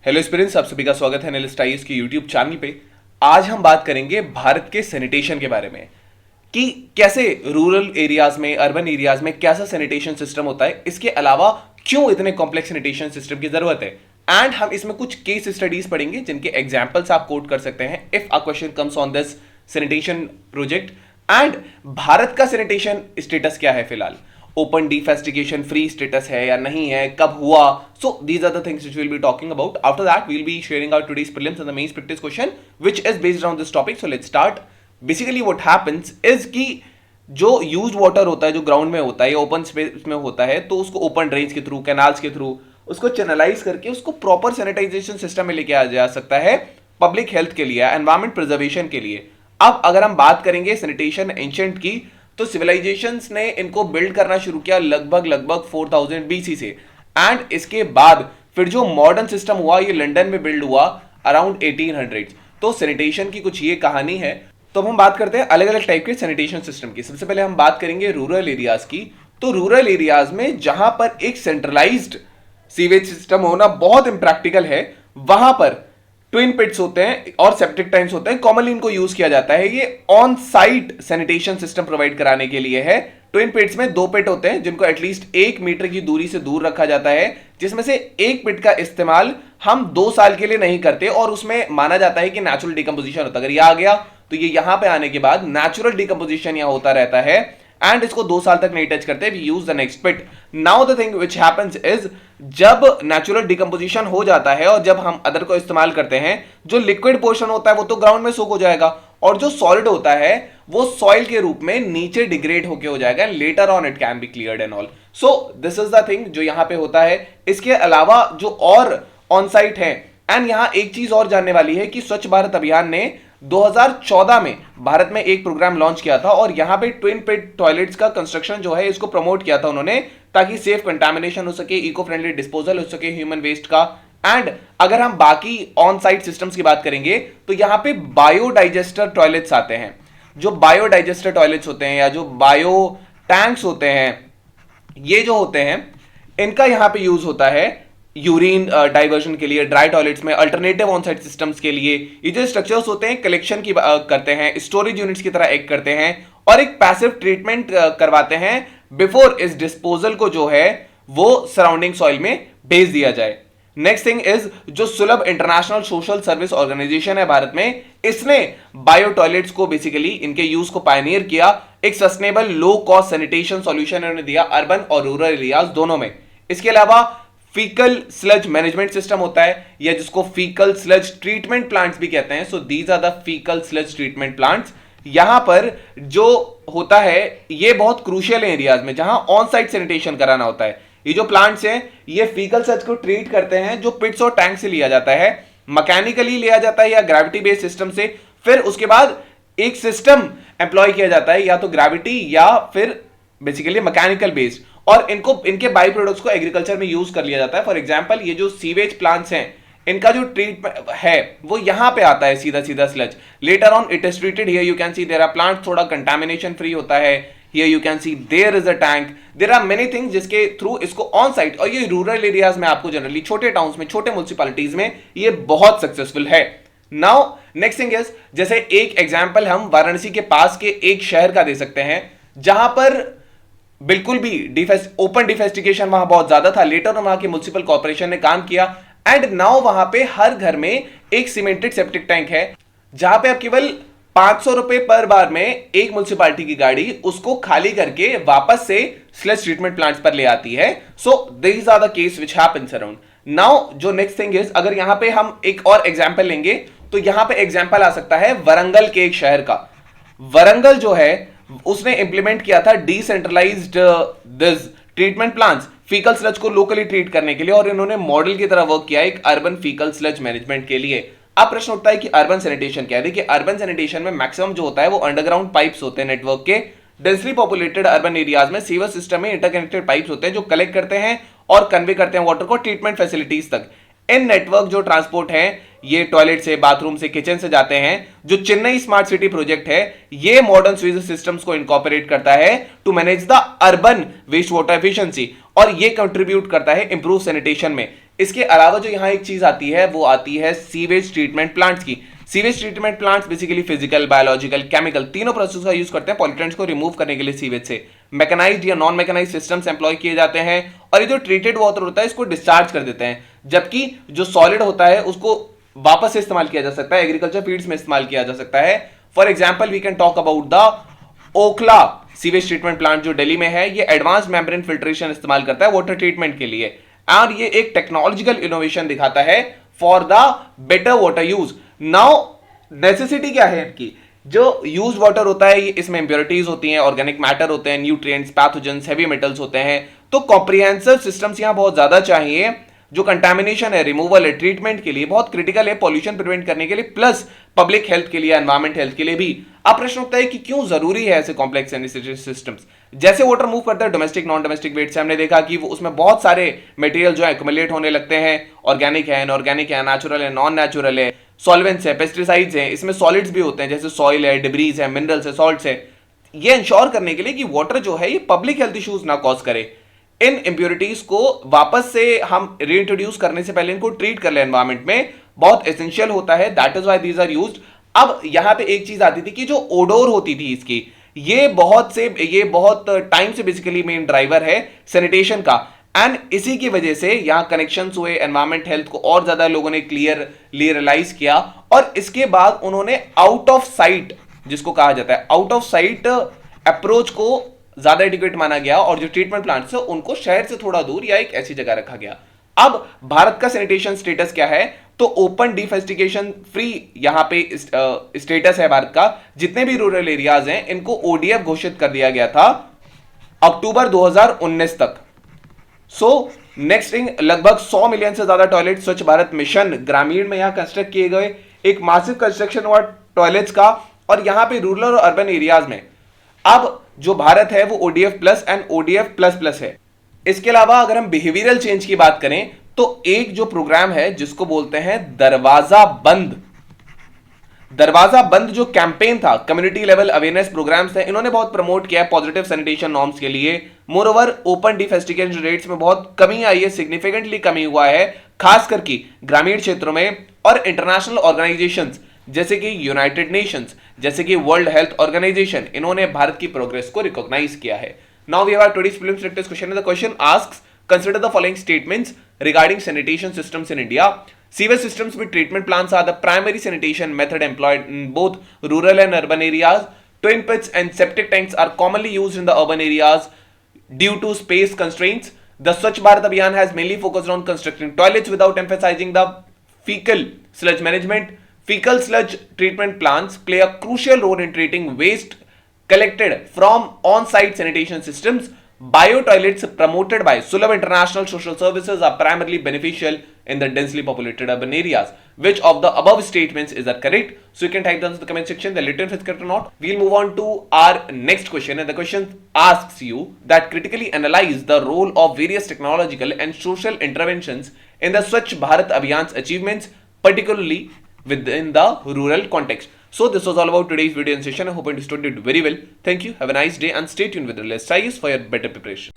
Hello students, आप सभी का स्वागत है एनालिस्ट आईएएस के यूट्यूब चैनल पे। आज हम बात करेंगे भारत के सैनिटेशन के बारे में कि कैसे रूरल एरियाज में, अर्बन एरियाज में कैसा सैनिटेशन सिस्टम होता है, इसके अलावा क्यों इतने कॉम्प्लेक्स सैनिटेशन सिस्टम की जरूरत है। एंड हम इसमें कुछ केस स्टडीज पढ़ेंगे जिनके एग्जाम्पल्स आप कोट कर सकते हैं if a question comes on this sanitation project. And Bharat का सैनिटेशन स्टेटस क्या है फिलहाल, ओपन डिफेस्टिगेशन फ्री स्टेटस है या नहीं है, कब हुआ। So these are the things which we will be talking about. After that we will be sharing out today's prelims and the mains practice question which is based on this topic. So let's start. Basically what happens is कि जो used water होता है, जो ground में होता है या open space में होता है, तो उसको ओपन ड्रेन्स के थ्रू, कैनाल्स के थ्रू उसको चैनलाइज करके उसको प्रॉपर सैनिटाइजेशन सिस्टम में लेके आ जा सकता है पब्लिक हेल्थ के लिए, एनवायरमेंट प्रिजर्वेशन के लिए। अब अगर हम बात करेंगे सैनिटेशन एंशिएंट की, तो सिविलाइजेशंस ने इनको बिल्ड करना शुरू किया लगभग 4000 बीसी से। एंड इसके बाद फिर जो मॉडर्न सिस्टम हुआ ये लंदन में बिल्ड हुआ अराउंड 1800। तो सैनिटेशन की कुछ ये कहानी है। तो हम बात करते हैं अलग अलग टाइप के सैनिटेशन सिस्टम की। सबसे पहले हम बात करेंगे रूरल एरियाज की। तो रूरल एरियाज में जहां पर एक सेंट्रलाइज्ड सीवेज सिस्टम होना बहुत इंप्रैक्टिकल है, वहां पर ट्विन पिट्स होते हैं और सेप्टिक टैंक्स होते हैं। कॉमनली इनको यूज किया जाता है, ये on site sanitation system provide कराने के लिए है। ट्विन पिट्स में 2 पिट होते हैं जिनको एटलीस्ट 1 मीटर की दूरी से दूर रखा जाता है, जिसमें से एक पिट का इस्तेमाल हम 2 साल के लिए नहीं करते और उसमें माना जाता है कि नेचुरल डिकम्पोजिशन होता है। अगर ये आ गया तो ये यहां पे आने के बाद नेचुरल डिकम्पोजिशन यहां होता रहता है एंड इसको 2 साल तक नहीं टच करते। We use the next pit. Now the thing which happens is, जब नेचुरल डिकम्पोजिशन हो जाता है और जब हम अदर को इस्तेमाल करते हैं, जो लिक्विड पोर्शन होता है वो तो ग्राउंड में सोक हो जाएगा और जो सॉलिड होता है वो सॉइल के रूप में नीचे डिग्रेड होके हो जाएगा। Letter on it can be cleared and all. So this is the thing जो यहां पे होता है। इसके अलावा जो और ऑन साइट है, एंड यहां एक चीज और जानने वाली है कि स्वच्छ भारत अभियान ने 2014 में भारत में एक प्रोग्राम लॉन्च किया था और यहां पे ट्विन पिट टॉयलेट्स का कंस्ट्रक्शन जो है इसको प्रमोट किया था उन्होंने, ताकि सेफ कंटामिनेशन हो सके, इको फ्रेंडली डिस्पोजल हो सके ह्यूमन वेस्ट का। एंड अगर हम बाकी ऑन साइट सिस्टम्स की बात करेंगे तो यहां पे बायोडाइजेस्टर टॉयलेट्स आते हैं। जो बायोडाइजेस्टर टॉयलेट्स होते हैं या जो बायो टैंक्स होते हैं, ये जो होते हैं इनका यहां पे यूज होता है यूरिन डाइवर्जन के लिए, ड्राई टॉयलेट्स में, अल्टरनेटिव ऑन साइट सिस्टम्स के लिए। ये जो स्ट्रक्चर्स होते हैं कलेक्शन की करते हैं, स्टोरेज यूनिट्स की तरह एक्ट करते हैं और एक पैसिव ट्रीटमेंट करवाते हैं बिफोर इस डिस्पोजल को जो है वो सराउंडिंग सॉइल में भेज दिया जाए। नेक्स्ट थिंग इज, जो सुलभ इंटरनेशनल सोशल सर्विस ऑर्गेनाइजेशन है भारत में, इसने बायो टॉयलेट्स को बेसिकली इनके यूज को पायनियर किया। एक sustainable low cost sanitation solution इन्होंने दिया अर्बन और रूरल एरियाज दोनों में। इसके अलावा फीकल स्लज मैनेजमेंट सिस्टम होता है या जिसको फीकल स्लज ट्रीटमेंट प्लांट्स भी कहते हैं। So these are the faecal sludge treatment plants. यहां पर जो होता है ये बहुत क्रूशियल एरियाज में जहां ऑन साइट सैनिटेशन कराना होता है। ये जो प्लांट्स हैं ये फीकल स्लज को ट्रीट करते हैं जो पिट्स और टैंक से लिया जाता है, मैकेनिकली लिया जाता है या ग्रेविटी बेस्ड सिस्टम से। फिर उसके बाद एक सिस्टम एम्प्लॉय किया जाता है, या तो ग्रेविटी या फिर बेसिकली मैकेनिकल बेस्ड, और इनके बाई प्रोडक्ट्स को एग्रीकल्चर में यूज कर लिया जाता है। फॉर एग्जांपल ये जो सीवेज प्लांट्स हैं इनका जो ट्रीटमेंट है वो यहां पे आता है सीधा सीधा sludge. Later on it is treated. Here you can see there are plant, थोड़ा कंटामिनेशन फ्री होता है। Here you can see there is a tank, there are many things जिसके थ्रू इसको ऑन साइट, और ये रूरल एरियाज में आपको generally छोटे टाउन्स में, छोटे म्युनिसिपैलिटीज में ये बहुत सक्सेसफुल है। नाउ नेक्स्ट थिंग इज, जैसे एक एग्जांपल हम वाराणसी के पास के एक शहर का दे सकते हैं जहां पर बिल्कुल भी ओपन डिफेस्टिकेशन वहां बहुत ज्यादा था। लेटर वहां के म्युनिसिपल कॉर्पोरेशन ने काम किया एंड नाउ वहां पे हर घर में एक सीमेंटेड सेप्टिक टैंक है, जहां पे आप केवल 500 रुपए पर बार में एक म्युनिसिपैलिटी की गाड़ी उसको खाली करके वापस से स्लज ट्रीटमेंट प्लांट्स पर ले आती है। So these are the case which happens around. Now जो नेक्स्ट थिंग इज, अगर यहां पे हम एक और एग्जांपल लेंगे तो यहां पे एग्जांपल आ सकता है वरंगल के एक शहर का। वरंगल जो है उसने इंप्लीमेंट किया था decentralised this treatment plants faecal sludge को लोकली ट्रीट करने के लिए, और इन्होंने मॉडल की तरह वर्क किया एक अर्बन फीकल स्लज मैनेजमेंट के लिए। अब प्रश्न उठता है कि अर्बन सैनिटेशन क्या है। देखिए अर्बन सैनिटेशन में मैक्सिमम जो होता है वो अंडरग्राउंड पाइप्स होते हैं नेटवर्क के। डेंसली पॉपुलेटेड अर्बन एरियाज में सीवर सिस्टम में इंटरकनेक्टेड पाइप्स होते हैं जो कलेक्ट करते हैं और कन्वे करते हैं वाटर को ट्रीटमेंट फैसिलिटीज तक। इन नेटवर्क जो ट्रांसपोर्ट है ये टॉयलेट से, बाथरूम से, किचन से जाते हैं। जो चेन्नई स्मार्ट सिटी प्रोजेक्ट है ये मॉडर्न सीवेज सिस्टम्स को इनकॉर्पोरेट करता है to manage the urban waste water efficiency, और ये कंट्रीब्यूट करता है इंप्रूव सैनिटेशन में। इसके अलावा जो यहाँ एक चीज आती है वो आती है सीवेज ट्रीटमेंट प्लांट्स की। Sewage treatment plants basically physical, biological, chemical तीनों प्रोसेस का यूज करते हैं पॉल्यूटेंट्स को रिमूव करने के लिए सीवेज से। मैकेनाइज्ड या नॉन मैकेनाइज्ड सिस्टम्स एम्प्लॉय किए जाते हैं और ये जो ट्रीटेड वाटर होता है इसको डिस्चार्ज कर देते हैं, जबकि जो सॉलिड होता है उसको वापस से इस्तेमाल किया जा सकता है, एग्रीकल्चर फील्ड्स में इस्तेमाल किया जा सकता है। For example we can talk about the Okhla sewage treatment plant जो दिल्ली में है। ये एडवांस मेम्ब्रेन फिल्ट्रेशन इस्तेमाल करता है वाटर ट्रीटमेंट के लिए, और ये एक टेक्नोलॉजिकल इनोवेशन दिखाता है for the better water use. Now necessity क्या है इनकी, जो यूज वाटर होता है इसमें इंप्योरिटीज होती हैं, ऑर्गेनिक मैटर होते हैं, न्यूट्रिएंट्स, पैथोजेंस, हेवी मेटल्स होते हैं, तो कॉम्प्रिहेंसिव सिस्टम्स यहां बहुत ज्यादा चाहिए। जो कंटामिनेशन है, रिमूवल है, ट्रीटमेंट के लिए बहुत क्रिटिकल है, पॉल्यूशन प्रिवेंट करने के लिए, प्लस पब्लिक हेल्थ के लिए, एनवायरमेंट हेल्थ के लिए भी। अब प्रश्न उठता है कि क्यों जरूरी है ऐसे कॉम्प्लेक्स सैनिटरी सिस्टम्स। जैसे वाटर मूव करता है डोमेस्टिक नॉन डोमेस्टिक वेट से, हमने देखा कि वो उसमें बहुत सारे मटेरियल जो है एक्युमुलेट होने लगते हैं, ऑर्गेनिक है, इनऑर्गेनिक है, नेचुरल है, नॉन नेचुरल है, सॉल्वेंट्स है, पेस्टिसाइड्स हैं, इसमें सॉलिड्स भी होते हैं जैसे सॉइल है, डिब्रीज है, मिनरल्स है, सॉल्ट्स है। ये इंश्योर करने के लिए कि वाटर जो है ये पब्लिक हेल्थ इश्यूज ना कॉज करे, इन इंप्योरिटीज को वापस से हम रीइंट्रोड्यूस करने से पहले इनको ट्रीट कर ले एनवायरमेंट में, बहुत एसेंशियल होता है। That is why these are used. अब यहां पे एक चीज आती थी कि जो ओडोर होती थी इसकी, ये बहुत टाइम से बेसिकली मेन ड्राइवर है सैनिटेशन का, एंड इसी की वजह से यहां कनेक्शंस हुए, एनवायरमेंट हेल्थ को और ज्यादा लोगों ने क्लियरली रियलाइज किया, और इसके बाद उन्होंने आउट ऑफ साइट, जिसको कहा जाता है आउट ऑफ साइट अप्रोच को ज्यादा एडिक्वेट माना गया, और जो ट्रीटमेंट प्लांट्स है उनको शहर से थोड़ा दूर या एक ऐसी जगह रखा गया। अब भारत का सैनिटेशन स्टेटस क्या है, तो ओपन डिफेस्टिकेशन फ्री यहां पे स्टेटस है भारत का। जितने भी रूरल एरियाज हैं इनको ओडीएफ घोषित कर दिया गया था अक्टूबर 2019 तक। नेक्स्ट थिंग, लगभग 100 मिलियन से ज्यादा टॉयलेट स्वच्छ भारत मिशन ग्रामीण में यहां कंस्ट्रक्ट किए गए, एक मासिव कंस्ट्रक्शन हुआ टॉयलेट्स का, और यहां पे रूरल और अर्बन एरियाज में अब जो भारत है वो ODF plus and ODF plus plus है। इसके अलावा अगर हम बिहेवियरल चेंज की बात करें तो एक जो प्रोग्राम है जिसको बोलते हैं दरवाजा बंद, दरवाजा बंद जो कैंपेन था, कम्युनिटी लेवल अवेयरनेस प्रोग्राम्स थे, इन्होंने बहुत प्रमोट किया पॉजिटिव सैनिटेशन नॉर्म्स के लिए। मोरओवर ओपन डिफेस्टिकेशन रेट्स में बहुत कमी आई है, सिग्निफिकेंटली कमी हुआ है, खास करके ग्रामीण क्षेत्रों में। और इंटरनेशनल ऑर्गेनाइजेशंस जैसे कि यूनाइटेड नेशंस, जैसे कि वर्ल्ड हेल्थ ऑर्गेनाइजेशन, इन्होंने भारत की प्रोग्रेस को रिकॉग्नाइज किया है। Now we have our today's prelims practice question. The question asks, consider the following statements regarding sanitation systems in India. Sewage systems with treatment plants are the primary sanitation method employed in both rural and urban areas. Twin pits and septic tanks are commonly used in the urban areas due to space constraints. The Swachh Bharat Abhiyan has mainly focused on constructing toilets without emphasizing the fecal sludge management. Fecal sludge treatment plants play a crucial role in treating waste collected from on-site sanitation systems. Bio toilets promoted by Sulabh International Social Services are primarily beneficial in the densely populated urban areas. Which of the above statements is correct? So you can type down in the comment section the latter is correct or not. We'll move on to our next question, and the question asks you that critically analyze the role of various technological and social interventions in the Swachh Bharat Abhiyan's achievements, particularly within the rural context. So this was all about today's video and session. I hope you understood it very well. Thank you. Have a nice day and stay tuned with the Let's Try for your better preparation.